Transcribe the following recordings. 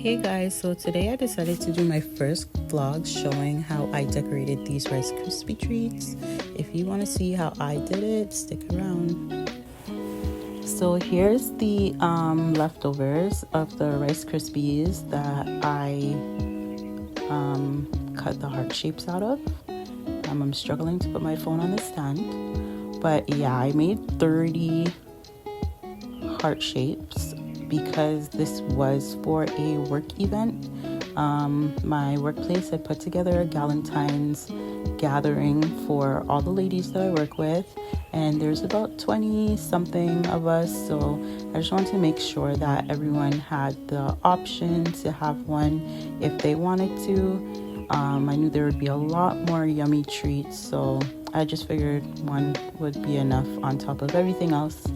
Hey guys, so today I decided to do my first vlog showing how I decorated these Rice Krispie treats. If you want to see how I did it, stick around. So here's the leftovers of the Rice Krispies that I cut the heart shapes out of. I'm struggling to put my phone on the stand, but yeah, I made 30 heart shapes because this was for a work event. My workplace had put together a Galentine's gathering for all the ladies that I work with, and there's about 20 something of us, so I just wanted to make sure that everyone had the option to have one if they wanted to. I knew there would be a lot more yummy treats, so I just figured one would be enough on top of everything else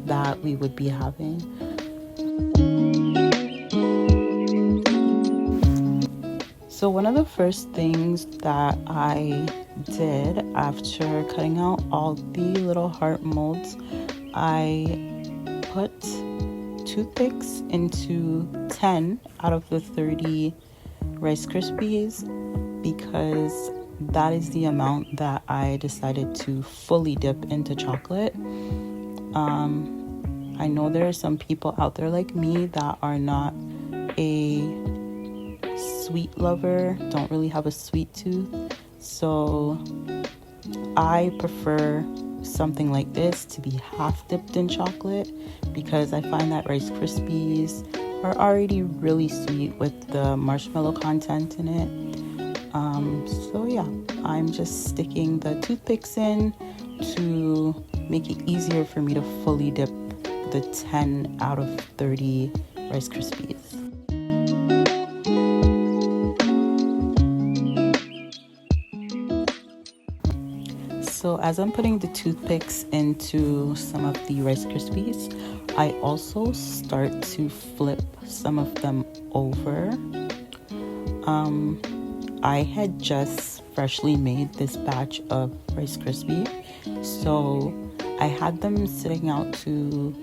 that we would be having. So one of the first things that I did after cutting out all the little heart molds, I put toothpicks into 10 out of the 30 Rice Krispies because that is the amount that I decided to fully dip into chocolate. I know there are some people out there like me that are not a sweet lover, don't really have a sweet tooth, so I prefer something like this to be half dipped in chocolate because I find that Rice Krispies are already really sweet with the marshmallow content in it. So yeah, I'm just sticking the toothpicks in to make it easier for me to fully dip the 10 out of 30 Rice Krispies. So as I'm putting the toothpicks into some of the Rice Krispies, I also start to flip some of them over. I had just freshly made this batch of Rice Krispie, so I had them sitting out to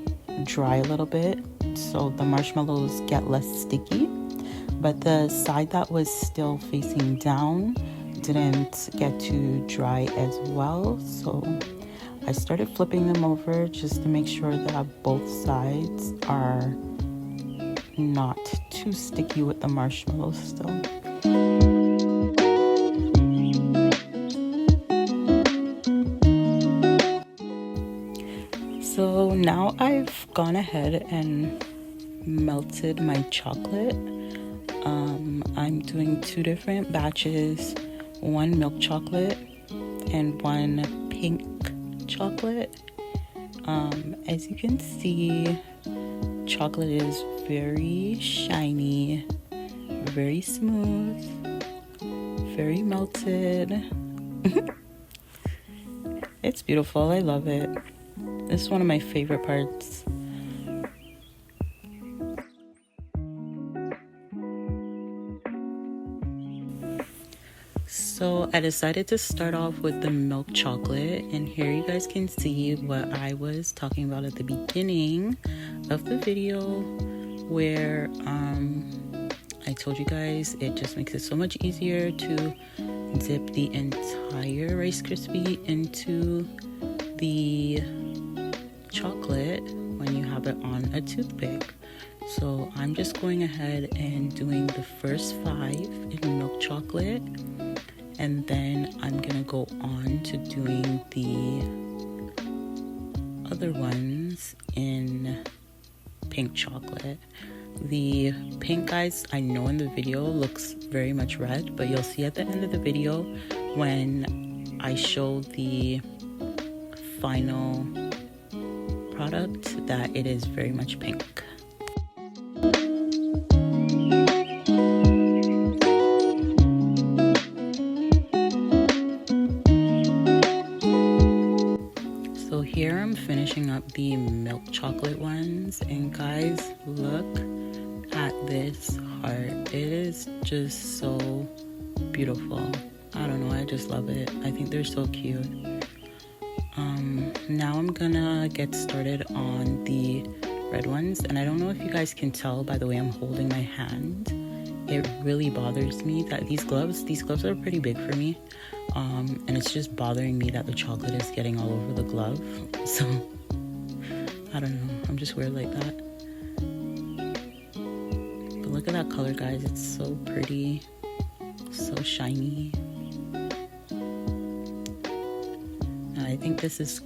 dry a little bit so the marshmallows get less sticky, but the side that was still facing down didn't get to dry as well, so I started flipping them over just to make sure that both sides are not too sticky with the marshmallows still. So now I've gone ahead and melted my chocolate. I'm doing two different batches, one milk chocolate and one pink chocolate. As you can see, chocolate is very shiny, very smooth, very melted. It's beautiful. I love it. This is one of my favorite parts. So I decided to start off with the milk chocolate, and here you guys can see what I was talking about at the beginning of the video, where I told you guys it just makes it so much easier to dip the entire Rice Krispie into the chocolate when you have it on a toothpick. So I'm just going ahead and doing the first 5 in milk chocolate, and then I'm gonna go on to doing the other ones in pink chocolate. The pink, guys, I know in the video looks very much red, but you'll see at the end of the video when I show the final product that it is very much pink. So here I'm finishing up the milk chocolate ones, and guys, look at this heart. It is just so beautiful. I don't know, I just love it. I think they're so cute. Now I'm gonna get started on the red ones. And I don't know if you guys can tell by the way I'm holding my hand. It really bothers me that these gloves are pretty big for me. And it's just bothering me that the chocolate is getting all over the glove. So, I don't know. I'm just weird like that. But look at that color, guys. It's so pretty. So shiny. And I think this is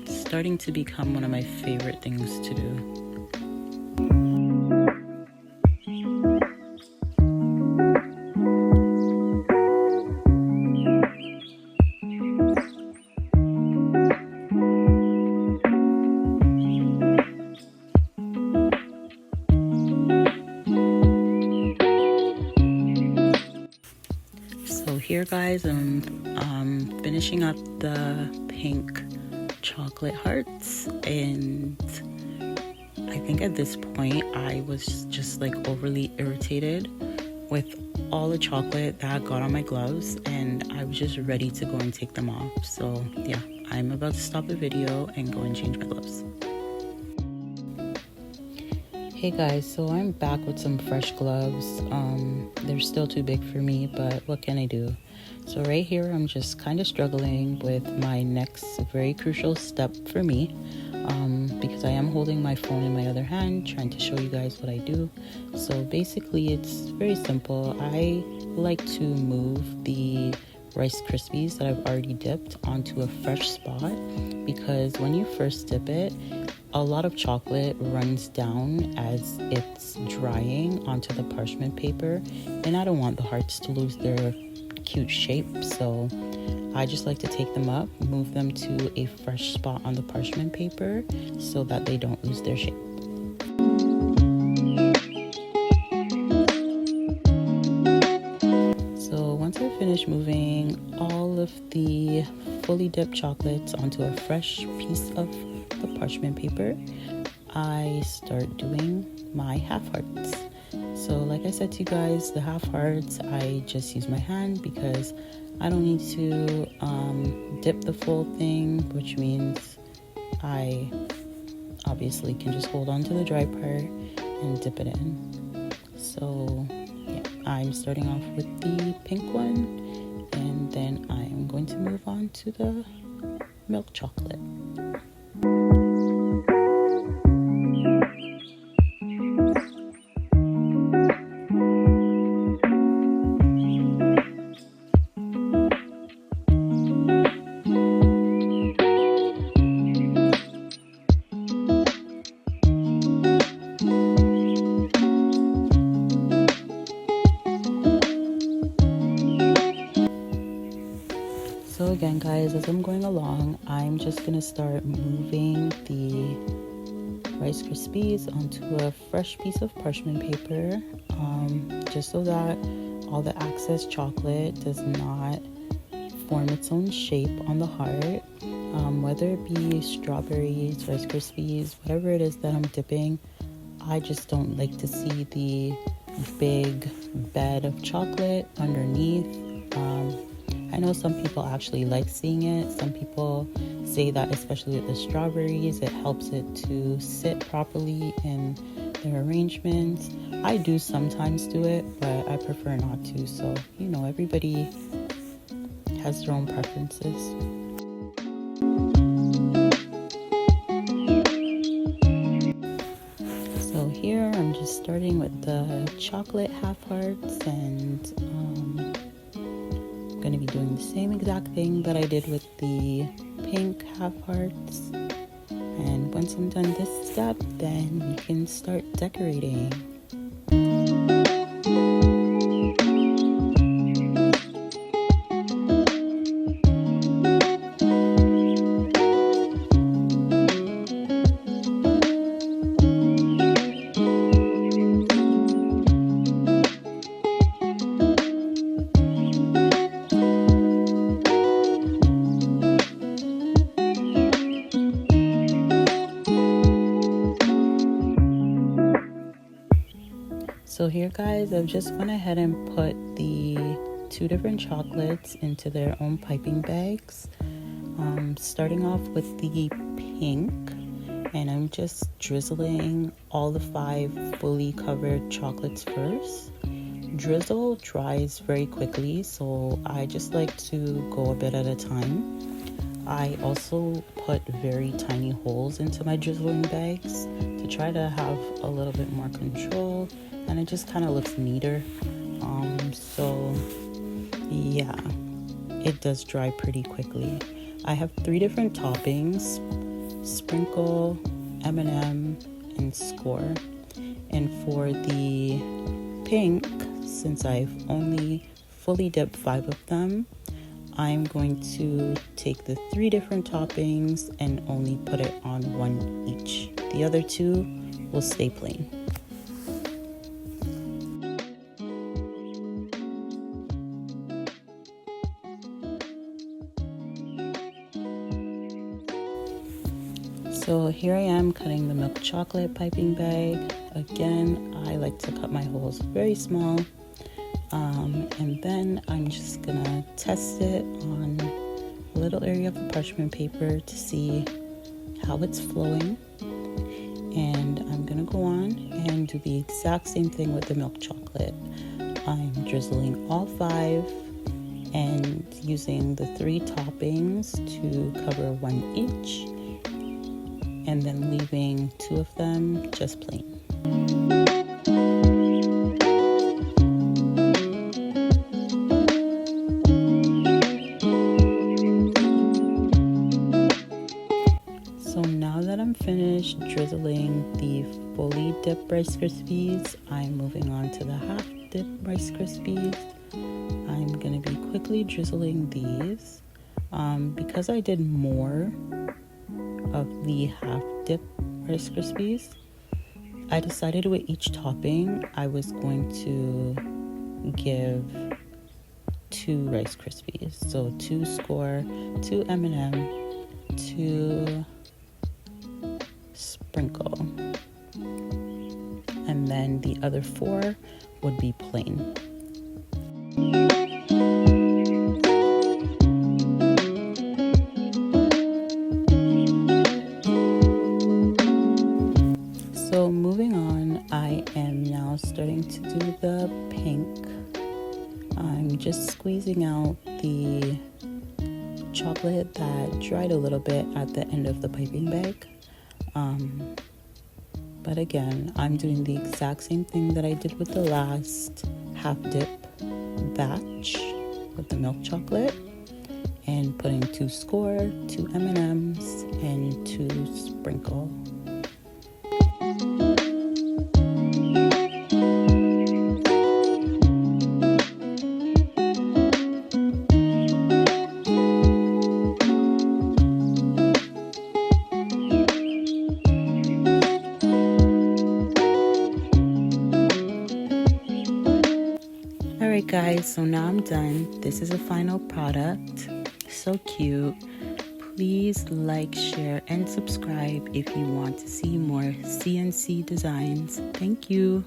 starting to become one of my favorite things to do. So here, guys, I'm finishing up the pink chocolate hearts, and I think at this point I was just like overly irritated with all the chocolate that got on my gloves, and I was just ready to go and take them off. So yeah, I'm about to stop the video and go and change my gloves. Hey guys, so I'm back with some fresh gloves. They're still too big for me, but what can I do? So right here, I'm just kind of struggling with my next very crucial step for me, because I am holding my phone in my other hand, trying to show you guys what I do. So basically, it's very simple. I like to move the Rice Krispies that I've already dipped onto a fresh spot, because when you first dip it, a lot of chocolate runs down as it's drying onto the parchment paper, and I don't want the hearts to lose their cute shape. So I just like to take them up, move them to a fresh spot on the parchment paper so that they don't lose their shape. So once I finish moving all of the fully dipped chocolates onto a fresh piece of the parchment paper, I start doing my half hearts. So like I said to you guys, the half hearts, I just use my hand because I don't need to dip the full thing, which means I obviously can just hold on to the dry part and dip it in. So yeah, I'm starting off with the pink one, and then I'm going to move on to the milk chocolate. So again, guys, as I'm going along, I'm just gonna start moving the Rice Krispies onto a fresh piece of parchment paper, just so that all the excess chocolate does not form its own shape on the heart. Whether it be strawberries, Rice Krispies, whatever it is that I'm dipping, I just don't like to see the big bed of chocolate underneath. I know some people actually like seeing it. Some people say that, especially with the strawberries, it helps it to sit properly in their arrangements. I do sometimes do it, but I prefer not to. So, you know, everybody has their own preferences. So here I'm just starting with the chocolate half hearts, and going to be doing the same exact thing that I did with the pink half hearts. And once I'm done this step, then we can start decorating. So here, guys, I've just went ahead and put the two different chocolates into their own piping bags. Starting off with the pink, and I'm just drizzling all the 5 fully covered chocolates first. Drizzle dries very quickly, so I just like to go a bit at a time. I also put very tiny holes into my drizzling bags to try to have a little bit more control, and it just kind of looks neater. So yeah, it does dry pretty quickly. I have 3 different toppings: sprinkle, M&M, and score. And for the pink, since I've only fully dipped 5 of them, I'm going to take the 3 different toppings and only put it on 1 each. The other 2 will stay plain. So here I am cutting the milk chocolate piping bag. Again, I like to cut my holes very small. And then I'm just gonna test it on a little area of the parchment paper to see how it's flowing. And I'm gonna go on and do the exact same thing with the milk chocolate. I'm drizzling all 5 and using the 3 toppings to cover 1 each, and then leaving 2 of them just plain. So now that I'm finished drizzling the fully dipped Rice Krispies, I'm moving on to the half dipped Rice Krispies. I'm going to be quickly drizzling these. Because I did more of the half dip Rice Krispies, I decided with each topping I was going to give 2 Rice Krispies. So 2 score, 2 M&M, 2 sprinkle, and then the other 4 would be plain. So moving on, I am now starting to do the pink. I'm just squeezing out the chocolate that dried a little bit at the end of the piping bag. But again, I'm doing the exact same thing that I did with the last half dip batch with the milk chocolate, and putting 2 score, 2 M&Ms, and 2 sprinkle. Alright guys, so now I'm done. This is a final product. So cute. Please like, share, and subscribe if you want to see more CNC designs. Thank you.